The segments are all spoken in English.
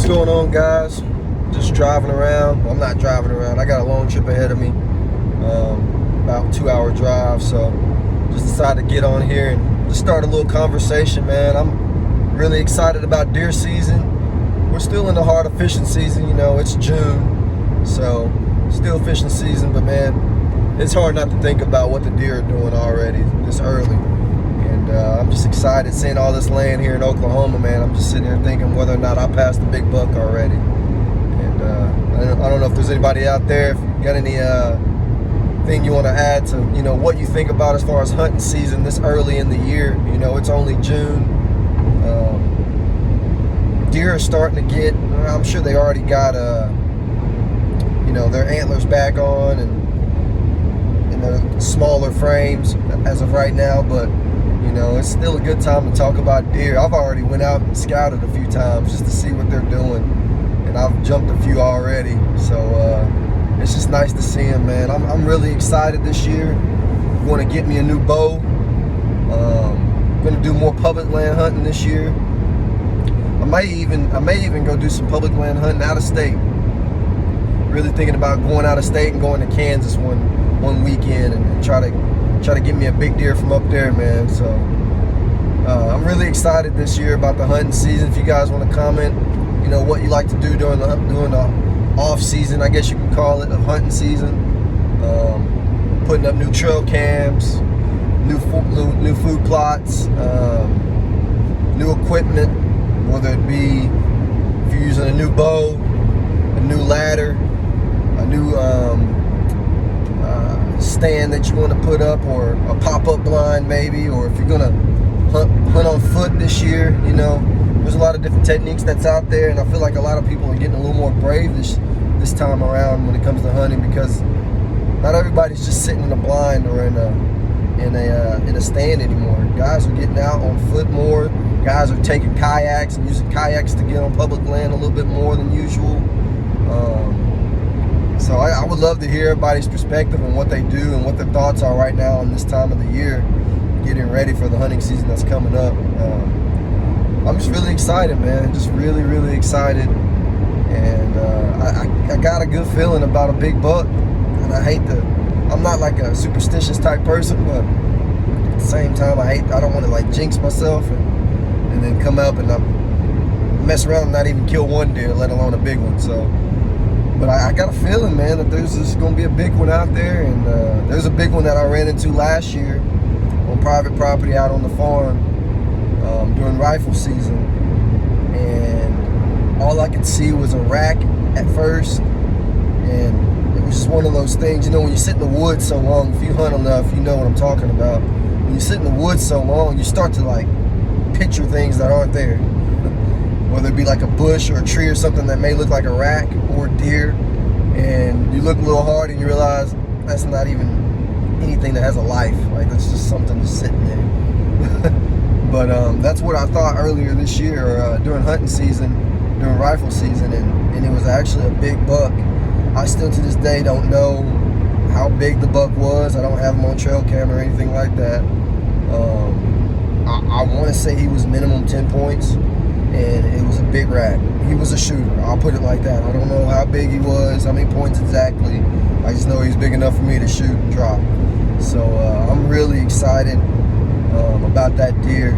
going on, guys? Just driving around. Well, I'm not driving around. I got a long trip ahead of me, about 2-hour drive. So just decided to get on here and just start a little conversation, man. I'm really excited about deer season. We're still in the heart of fishing season. You know, it's June, so still fishing season. But man, it's hard not to think about what the deer are doing already this early. And I'm just excited seeing all this land here in Oklahoma, man. I'm just sitting here thinking whether or not I passed the big buck already. And I don't know if there's anybody out there, if you got any thing you want to add to, you know, what you think about as far as hunting season this early in the year. You know, it's only June. Deer are starting to get, I'm sure they already got, you know, their antlers back on and their smaller frames as of right now, but you know, it's still a good time to talk about deer. I've already went out and scouted a few times just to see what they're doing, and I've jumped a few already. So it's just nice to see them, man. I'm really excited this year. I'm going to get me a new bow. I'm going to do more public land hunting this year. I may even go do some public land hunting out of state. Really thinking about going out of state and going to Kansas one weekend and try to get me a big deer from up there, man. So I'm really excited this year about the hunting season. If you guys want to comment, you know, what you like to do during the off season, I guess you can call it, of hunting season. Putting up new trail cams, new food plots, new equipment, whether it be if you're using a new bow, a new ladder, a new stand that you want to put up, or a pop-up blind maybe, or if you're gonna hunt on foot this year. You know, there's a lot of different techniques that's out there, and I feel like a lot of people are getting a little more brave this time around when it comes to hunting, because not everybody's just sitting in a blind or in a stand anymore. Guys are getting out on foot more. Guys are taking kayaks and using kayaks to get on public land a little bit more than usual. So I would love to hear everybody's perspective on what they do and what their thoughts are right now in this time of the year, getting ready for the hunting season that's coming up. I'm just really excited, man. Just really, really excited. And I got a good feeling about a big buck. And I'm not like a superstitious type person, but at the same time, I don't want to like jinx myself and then come up and mess around and not even kill one deer, let alone a big one. So. But I got a feeling, man, that there's just going to be a big one out there. And there's a big one that I ran into last year on private property out on the farm during rifle season. And all I could see was a rack at first. And it was just one of those things, you know, when you sit in the woods so long, if you hunt enough, you know what I'm talking about. When you sit in the woods so long, you start to like picture things that aren't there. Whether it be like a bush or a tree or something that may look like a rack or a deer, and you look a little hard and you realize that's not even anything that has a life. Like, that's just something just sitting there. But that's what I thought earlier this year during hunting season, during rifle season, and it was actually a big buck. I still to this day don't know how big the buck was. I don't have him on trail cam or anything like that. I want to say he was minimum 10 points. And it was a big rack. He was a shooter, I'll put it like that. I don't know how big he was, how many points exactly. I just know he's big enough for me to shoot and drop. So I'm really excited about that deer.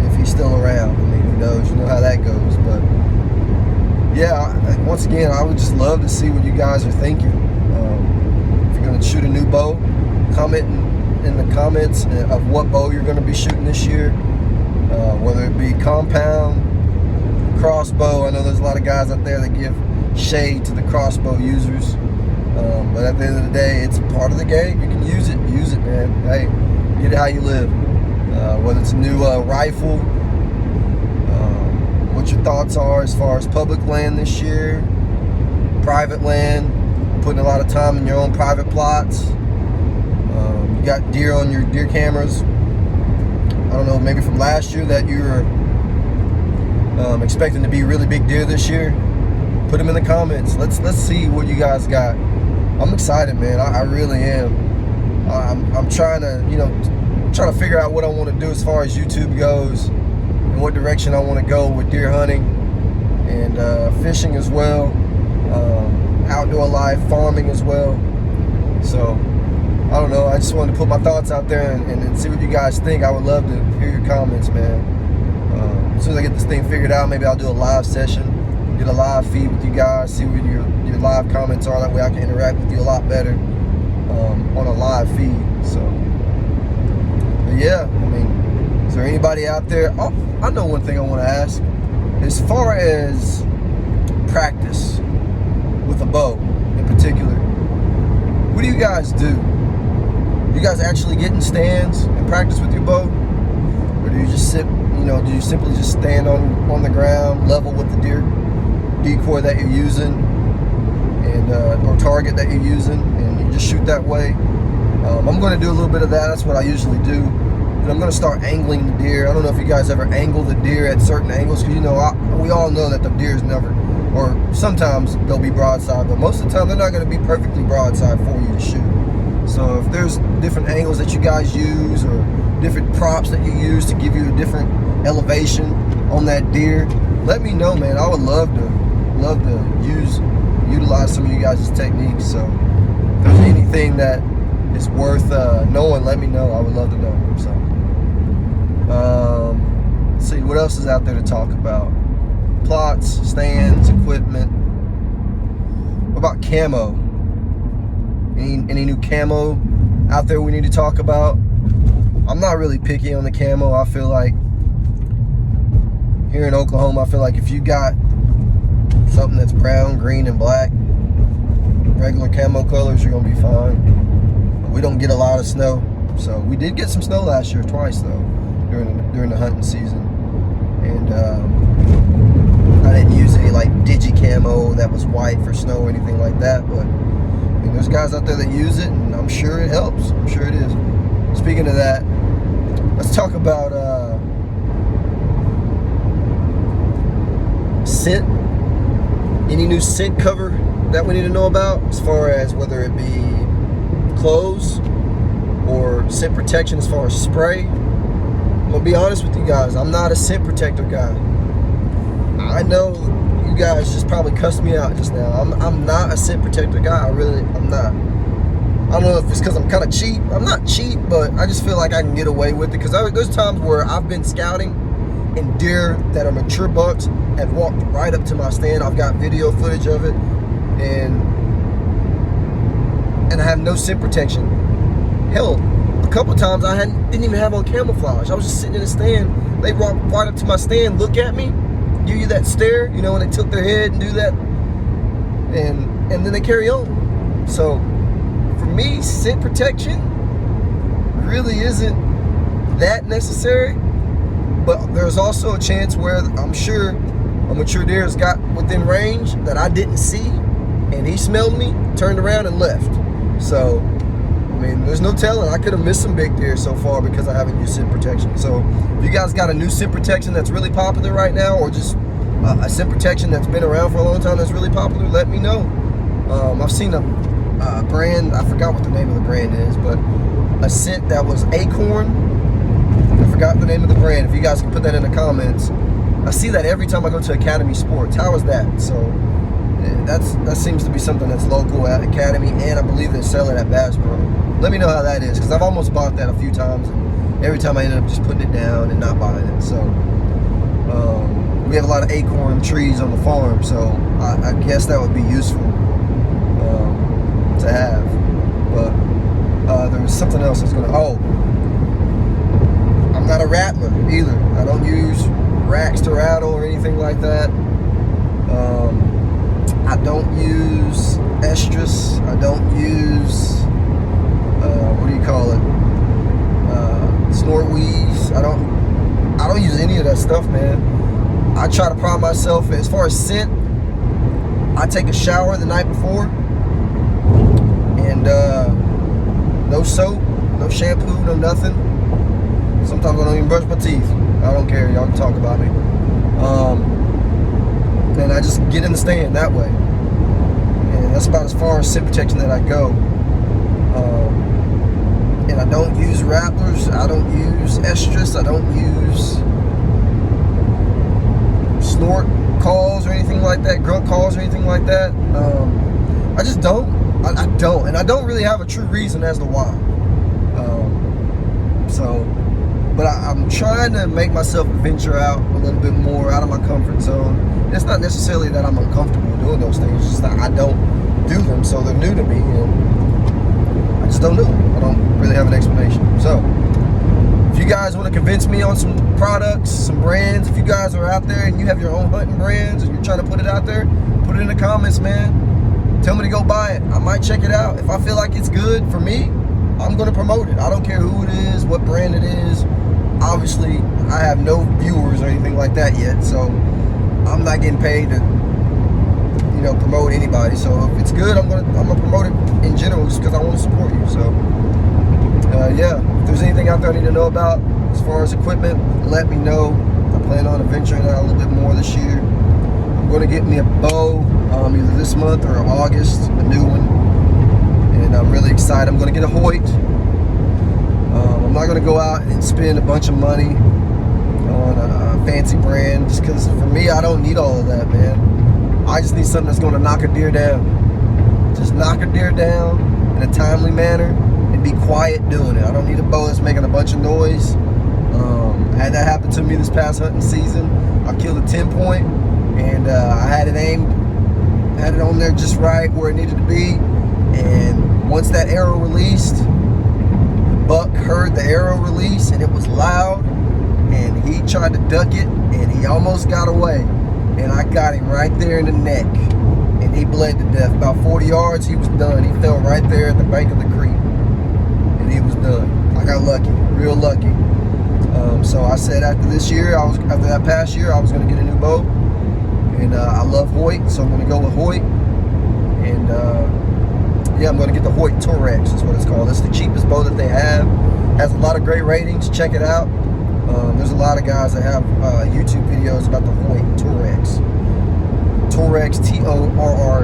If he's still around, I mean, who knows? You know how that goes. But yeah, once again, I would just love to see what you guys are thinking. If you're going to shoot a new bow, comment in the comments of what bow you're going to be shooting this year. Whether it be compound, crossbow. I know there's a lot of guys out there that give shade to the crossbow users, but at the end of the day, it's part of the game. You can use it, man. Hey, get it how you live. Whether it's a new rifle, what your thoughts are as far as public land this year, private land, putting a lot of time in your own private plots. You got deer on your deer cameras. I don't know, maybe from last year that you're expecting to be really big deer this year. Put them in the comments. Let's see what you guys got. I'm excited, man. I really am. I'm trying to figure out what I want to do as far as YouTube goes and what direction I want to go with deer hunting. and fishing as well, outdoor life, farming as well. So I don't know, I just wanted to put my thoughts out there and see what you guys think. I would love to hear your comments, man. As soon as I get this thing figured out, maybe I'll do a live session, get a live feed with you guys, see what your live comments are. That way I can interact with you a lot better on a live feed. So, but yeah, I mean, is there anybody out there? Oh, I know one thing I want to ask. As far as practice with a bow in particular, what do you guys do? Do you guys actually get in stands and practice with your bow? Or do you just sit, do you simply just stand on the ground, level with the deer decoy that you're using, and or target that you're using, and you just shoot that way? I'm going to do a little bit of that. That's what I usually do. But I'm going to start angling the deer. I don't know if you guys ever angle the deer at certain angles, because we all know that the deer's never, or sometimes they'll be broadside, but most of the time they're not going to be perfectly broadside for you to shoot. So if there's different angles that you guys use, or different props that you use to give you a different elevation on that deer, let me know, man. I would love to utilize some of you guys' techniques. So if there's anything that is worth knowing, let me know. I would love to know. So let's see what else is out there to talk about. Plots, stands, equipment. What about camo? Any new camo out there we need to talk about? I'm not really picky on the camo. I feel like here in Oklahoma, I feel like if you got something that's brown, green, and black, regular camo colors, you're gonna be fine. But we don't get a lot of snow, so we did get some snow last year, twice though, during the hunting season, and I didn't use any like digi camo that was white for snow or anything like that. But there's guys out there that use it, and I'm sure it helps. I'm sure it is. Speaking of that, let's talk about scent. Any new scent cover that we need to know about, as far as whether it be clothes or scent protection as far as spray? I'm gonna be honest with you guys, I'm not a scent protector guy. I know you guys just probably cussed me out just now. I'm not a scent protector guy. I'm not. I don't know if it's because I'm kind of cheap. I'm not cheap, but I just feel like I can get away with it, because there's times where I've been scouting and deer that are mature bucks have walked right up to my stand. I've got video footage of it, and I have no scent protection. Hell, a couple times I didn't even have on camouflage. I was just sitting in a stand. They walked right up to my stand, look at me, give you that stare, when they tilt their head and do that, and then they carry on. So for me, scent protection really isn't that necessary. But there's also a chance where I'm sure a mature deer has got within range that I didn't see, and he smelled me, turned around, and left. So, I mean, there's no telling. I could have missed some big deer so far because I haven't used scent protection. So, if you guys got a new scent protection that's really popular right now, or just a scent protection that's been around for a long time that's really popular, let me know. I've seen a brand, I forgot what the name of the brand is, but a scent that was Acorn. I forgot the name of the brand. If you guys can put that in the comments. I see that every time I go to Academy Sports. How is that? So that seems to be something that's local at Academy, and I believe they sell it at Bass Pro. Let me know how that is, because I've almost bought that a few times, and every time I ended up just putting it down and not buying it. So we have a lot of acorn trees on the farm, so I guess that would be useful to have. But there was something else I was going to... I'm not a rattler either. I don't use racks to rattle or anything like that. I don't use estrus. I don't use what do you call it? Snort wheeze. I don't use any of that stuff, man. I try to prime myself. As far as scent, I take a shower the night before, and no soap, no shampoo, no nothing. Sometimes I don't even brush my teeth. I don't care. Y'all can talk about me. And I just get in the stand that way. And that's about as far as scent protection that I go. And I don't use rattlers. I don't use estrus. I don't use snort calls or anything like that, grunt calls or anything like that. I just don't. I don't, and I don't really have a true reason as to why. But I'm trying to make myself venture out a little bit more out of my comfort zone. It's not necessarily that I'm uncomfortable doing those things, it's just that I don't do them, so they're new to me, and I just don't do them. I don't really have an explanation. So, if you guys want to convince me on some products, some brands, if you guys are out there and you have your own hunting brands and you're trying to put it out there, put it in the comments, man. Tell me to go buy it. I might check it out. If I feel like it's good for me, I'm going to promote it. I don't care who it is, what brand it is. Obviously, I have no viewers or anything like that yet, so I'm not getting paid to, promote anybody. So if it's good, I'm gonna promote it in general just because I want to support you. So yeah, if there's anything out there I need to know about as far as equipment, let me know. I plan on venturing out a little bit more this year. I'm going to get me a bow either this month or August, a new one, and I'm really excited. I'm going to get a Hoyt. I'm not going to go out and spend a bunch of money on a fancy brand just because for me, I don't need all of that, man. I just need something that's going to knock a deer down. Just knock a deer down in a timely manner and be quiet doing it. I don't need a bow that's making a bunch of noise. I had that happen to me this past hunting season. I killed a 10-point, and I had it aimed, had it on there just right where it needed to be. And once that arrow released, the buck heard the arrow release, and it was loud, and he tried to duck it, and he almost got away. And I got him right there in the neck, and he bled to death. About 40 yards, he was done. He fell right there at the bank of the creek, and he was done. I got lucky, real lucky. So I said after this year, after that past year, I was going to get a new bow, and I love Hoyt, so I'm going to go with Hoyt. And yeah, I'm going to get the Hoyt Torex, is what it's called. It's the cheapest bow that they have. Has a lot of great ratings. Check it out. There's a lot of guys that have YouTube videos about the Hoyt Torex. Torex, Torrrex.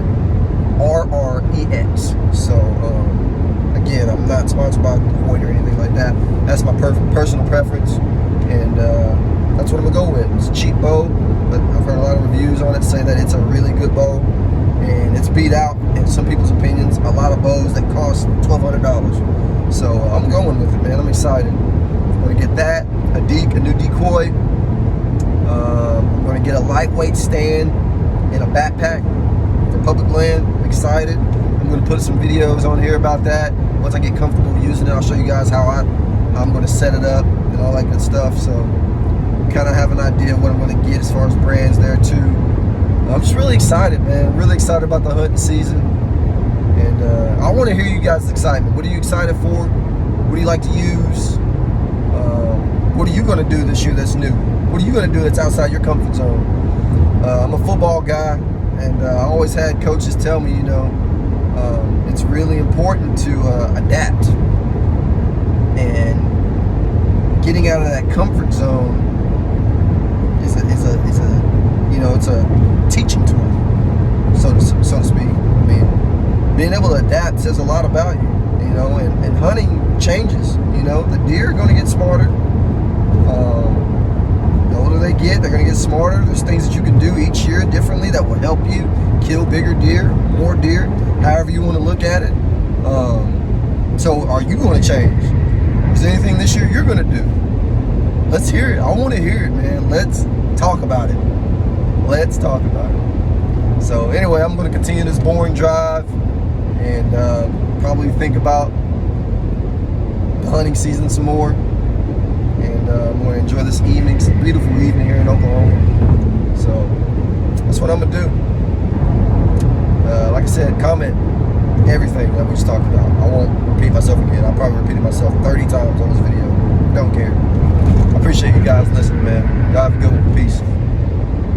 So, again, I'm not sponsored by Hoyt or anything like that. That's my personal preference, and that's what I'm going to go with. It's a cheap bow, but I've heard a lot of reviews on it say that it's a really good bow, and it's beat out, in some people's opinions, a lot of bows that cost $1,200. So, I'm going with it, man. I'm excited. I'm going to get that, a new decoy. I'm going to get a lightweight stand and a backpack for public land. I'm excited. I'm going to put some videos on here about that. Once I get comfortable using it, I'll show you guys how I'm going to set it up and all that good stuff. So kind of have an idea of what I'm going to get as far as brands there too. I'm just really excited, man. Really excited about the hunting season. And I want to hear you guys' excitement. What are you excited for? What do you like to use? What are you going to do this year that's new? What are you going to do that's outside your comfort zone? I'm a football guy, and I always had coaches tell me, it's really important to adapt. And getting out of that comfort zone is a teaching tool, so to speak. I mean, being able to adapt says a lot about you, and hunting changes. The deer are going to get smarter. The older they get, they're going to get smarter. There's things that you can do each year differently that will help you kill bigger deer, more deer, however you want to look at it. So are you going to change? Is there anything this year you're going to do? Let's hear it. I want to hear it, man. Let's talk about it. Let's talk about it. So anyway, I'm going to continue this boring drive and probably think about the hunting season some more. And I'm going to enjoy this evening. It's a beautiful evening here in Oklahoma. So that's what I'm going to do. Like I said, comment everything that we just talked about. I won't repeat myself again. I'll probably repeat myself 30 times on this video. Don't care. I appreciate you guys listening, man. Y'all have a good one. Peace.